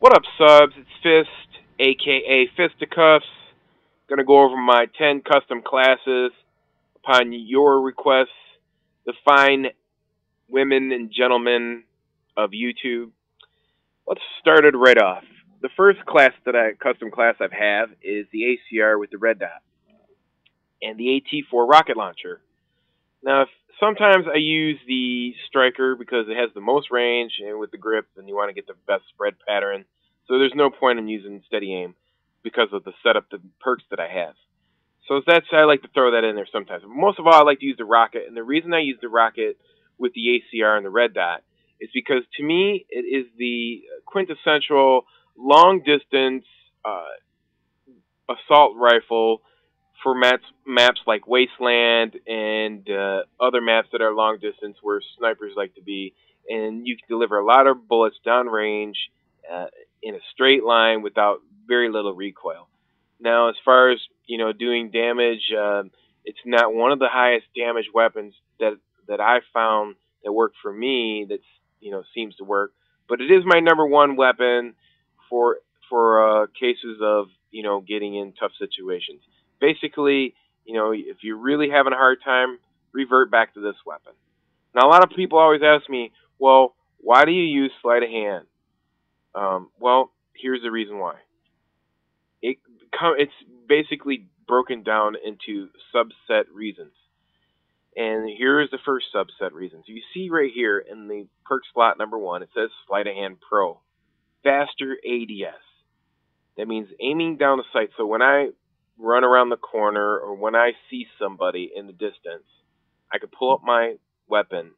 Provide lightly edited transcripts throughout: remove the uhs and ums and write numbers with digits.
What up, subs? It's Fist, aka Fisticuffs. Gonna go over my 10 custom classes upon your requests, the fine women and gentlemen of YouTube. Let's start it right off. The first custom class I have is the ACR with the red dot and the AT4 rocket launcher. Now, sometimes I use the striker because it has the most range and with the grip, and you want to get the best spread pattern. So there's no point in using steady aim because of the setup, the perks that I have. So I like to throw that in there sometimes. But most of all, I like to use the rocket, and the reason I use the rocket with the ACR and the red dot is because to me it is the quintessential long distance assault rifle for maps like Wasteland and other maps that are long distance where snipers like to be, and you can deliver a lot of bullets downrange in a straight line without very little recoil. Now, as far as doing damage, it's not one of the highest damage weapons that I found that worked for me. That seems to work, but it is my number one weapon for cases of getting in tough situations. Basically, if you're really having a hard time, revert back to this weapon. Now, a lot of people always ask me, well, why do you use sleight of hand? Well, here's the reason why. It's basically broken down into subset reasons. And here's the first subset reasons. You see right here in the perk slot number 1, it says Sleight of Hand Pro. Faster ADS. That means aiming down the sight. So when I run around the corner or when I see somebody in the distance, I can pull up my weapon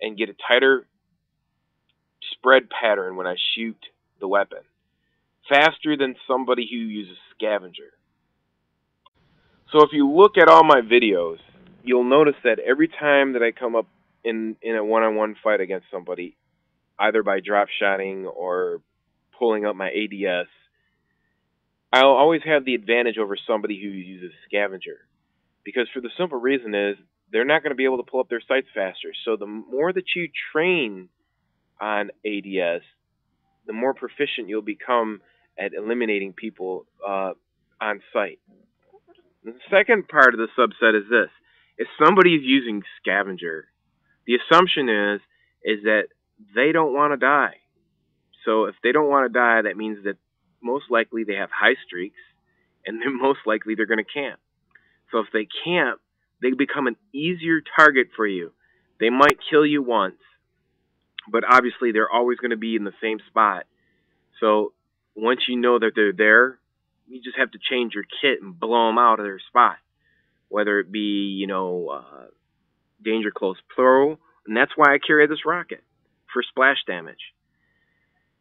and get a tighter spread pattern when I shoot the weapon. Faster than somebody who uses Scavenger. So if you look at all my videos, you'll notice that every time that I come up in a one-on-one fight against somebody, either by drop shotting or pulling up my ADS, I'll always have the advantage over somebody who uses Scavenger. Because for the simple reason is, they're not going to be able to pull up their sights faster. So the more that you train on ADS, the more proficient you'll become at eliminating people on sight. The second part of the subset is this. If somebody is using Scavenger, the assumption is that they don't want to die. So if they don't want to die, that means that most likely they have high streaks, and then most likely they're going to camp. So if they camp, they become an easier target for you. They might kill you once, but obviously they're always going to be in the same spot. So once you know that they're there, you just have to change your kit and blow them out of their spot. Whether it be, Danger Close Pro, and that's why I carry this rocket, for splash damage.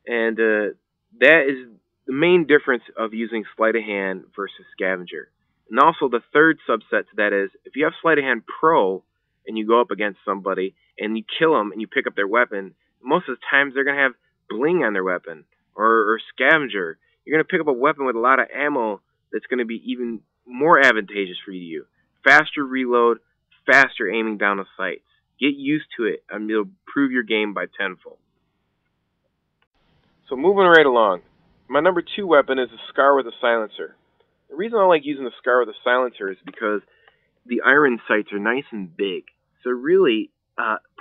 And that is the main difference of using Sleight of Hand versus Scavenger. And also the third subset to that is, if you have Sleight of Hand Pro, and you go up against somebody, and you kill them, and you pick up their weapon, most of the times they're going to have bling on their weapon, or Scavenger. You're going to pick up a weapon with a lot of ammo that's going to be even more advantageous for you. Faster reload, faster aiming down the sights. Get used to it, and it'll improve your game by tenfold. So moving right along, my number 2 weapon is a Scar with a silencer. The reason I like using the Scar with a silencer is because the iron sights are nice and big. So really,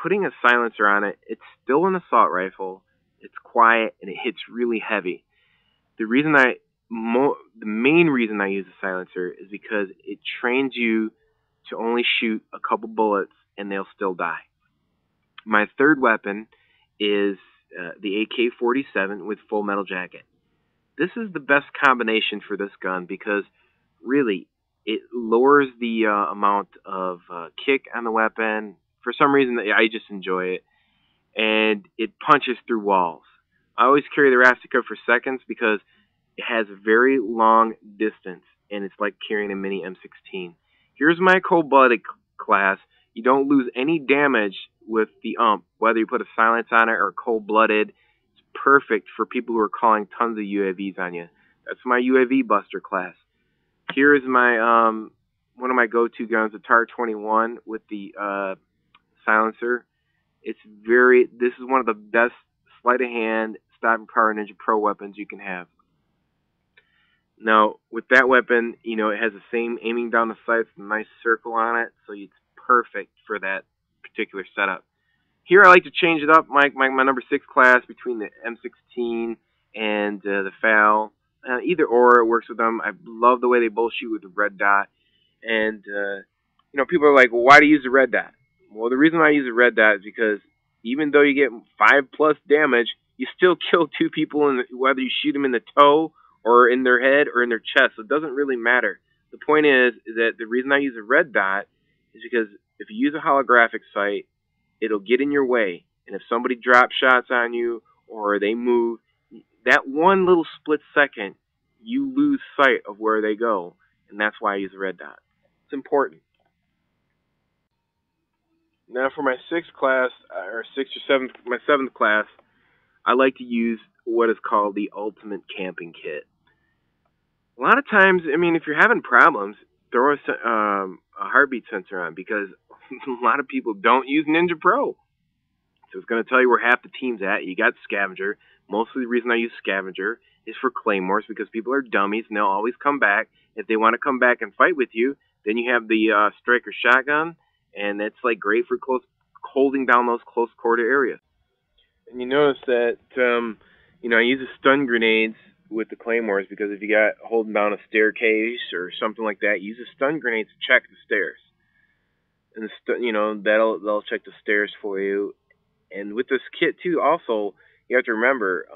putting a silencer on it, it's still an assault rifle, it's quiet, and it hits really heavy. The main reason I use a silencer is because it trains you to only shoot a couple bullets and they'll still die. My third weapon is the AK-47 with full metal jacket. This is the best combination for this gun because really it lowers the amount of kick on the weapon. For some reason, I just enjoy it. And it punches through walls. I always carry the Rastica for seconds because it has a very long distance, and it's like carrying a mini M16. Here's my cold-blooded class. You don't lose any damage with the UMP, whether you put a silence on it or cold-blooded. It's perfect for people who are calling tons of UAVs on you. That's my UAV buster class. Here is my one of my go-to guns, the TAR-21 with the silencer. This is one of the best sleight of hand stopping power Ninja Pro weapons you can have. Now, with that weapon, you know, it has the same aiming down the sights, a nice circle on it, so it's perfect for that particular setup. Here I like to change it up, my number 6 class, between the M16 and the FAL. Either or, it works with them. I love the way they both shoot with the red dot. And, you know, people are like, well, why do you use the red dot? Well, the reason why I use the red dot is because even though you get 5+ damage, you still kill 2 people, whether you shoot them in the toe or in their head or in their chest. So it doesn't really matter. The point is that the reason I use a red dot is because if you use a holographic sight, it'll get in your way. And if somebody drops shots on you or they move, that one little split second, you lose sight of where they go. And that's why I use a red dot. It's important. Now for my 6th class, or 6th or 7th, my 7th class, I like to use what is called the Ultimate Camping Kit. A lot of times, I mean, if you're having problems, throw a heartbeat sensor on, because a lot of people don't use Ninja Pro. So it's going to tell you where half the team's at. You got Scavenger. Mostly the reason I use Scavenger is for claymores, because people are dummies and they'll always come back. If they want to come back and fight with you, then you have the striker shotgun, and it's like great for holding down those close quarter areas. And you notice that you know, I use the stun grenades with the claymores, because if you got holding down a staircase or something like that, use the stun grenades to check the stairs. And you know, they'll check the stairs for you. And with this kit too, also you have to remember,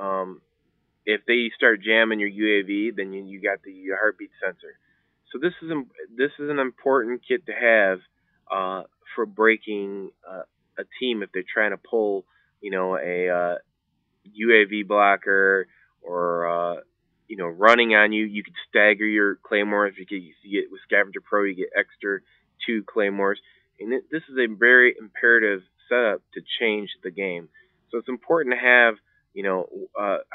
if they start jamming your UAV, then you got the heartbeat sensor. So this is an important kit to have for breaking a team if they're trying to pull, you know, a UAV blocker, or you know, running on you. You could stagger your claymores. You get with Scavenger Pro, you get extra 2 claymores, and this is a very imperative setup to change the game. So it's important to have, you know,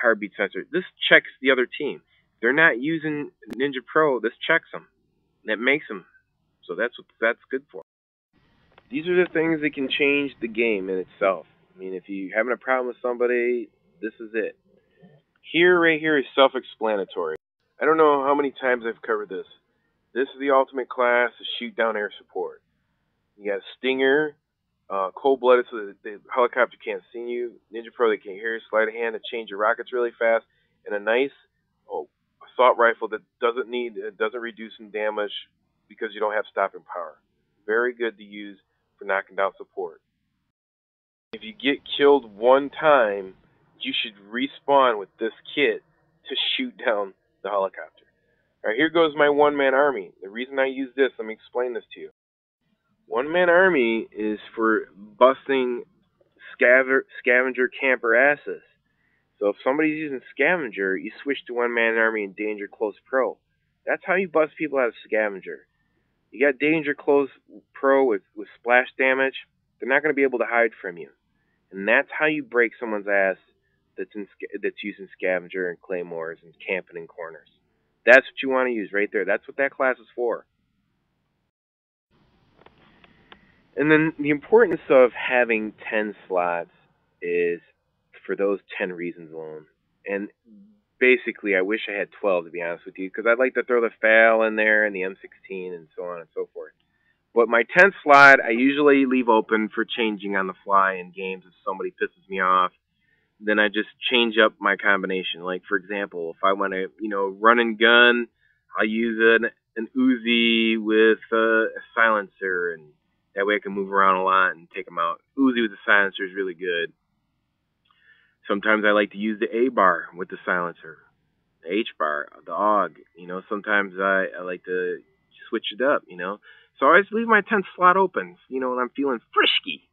heartbeat sensor. This checks the other team. If they're not using Ninja Pro, this checks them. That makes them. So that's what that's good for. These are the things that can change the game in itself. I mean, if you're having a problem with somebody, this is it. Right here is self-explanatory. I don't know how many times I've covered this. This is the ultimate class of shoot down air support. You got Stinger, cold-blooded so that the helicopter can't see you, Ninja Pro, they can't hear you, sleight of hand to change your rockets really fast, and a nice assault rifle that doesn't reduce in damage because you don't have stopping power. Very good to use for knocking down support. If you get killed one time, you should respawn with this kit to shoot down the helicopter. Alright, here goes my one-man army. The reason I use this, let me explain this to you. One-man army is for busting scavenger camper asses. So if somebody's using Scavenger, you switch to one-man army and Danger Close Pro. That's how you bust people out of Scavenger. You got Danger Close Pro with splash damage, they're not going to be able to hide from you. And that's how you break someone's ass that's using Scavenger and claymores and camping in corners. That's what you want to use right there. That's what that class is for. And then the importance of having 10 slots is for those 10 reasons alone. And basically, I wish I had 12, to be honest with you, because I'd like to throw the FAL in there and the M16 and so on and so forth. But my 10th slot, I usually leave open for changing on the fly in games if somebody pisses me off. Then I just change up my combination. Like, for example, if I want to, you know, run and gun, I'll use an Uzi with a silencer, and that way I can move around a lot and take them out. Uzi with the silencer is really good. Sometimes I like to use the A-bar with the silencer, the H-bar, the AUG. You know, sometimes I like to switch it up, you know. So I always leave my 10th slot open, you know, when I'm feeling frisky.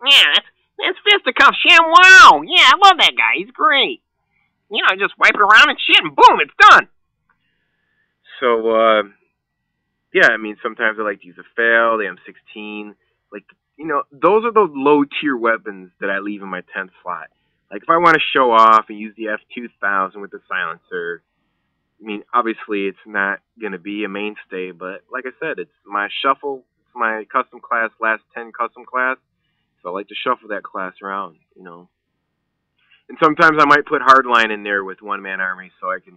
Yeah, that's Fisticuff ShamWow. Yeah, I love that guy. He's great. You know, just wipe it around and shit, and boom, it's done. So, yeah, I mean, sometimes I like to use a FAL, the M16. Like, you know, those are those low-tier weapons that I leave in my 10th slot. Like, if I want to show off and use the F2000 with the silencer, I mean, obviously it's not going to be a mainstay, but like I said, it's my shuffle, it's my custom class, last 10 custom class, so I like to shuffle that class around, you know. And sometimes I might put hardline in there with one-man army so I can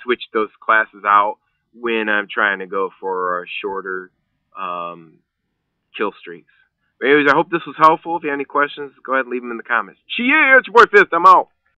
switch those classes out when I'm trying to go for shorter kill streaks. But anyways, I hope this was helpful. If you have any questions, go ahead and leave them in the comments. Cheers, your boy Fist. I'm out.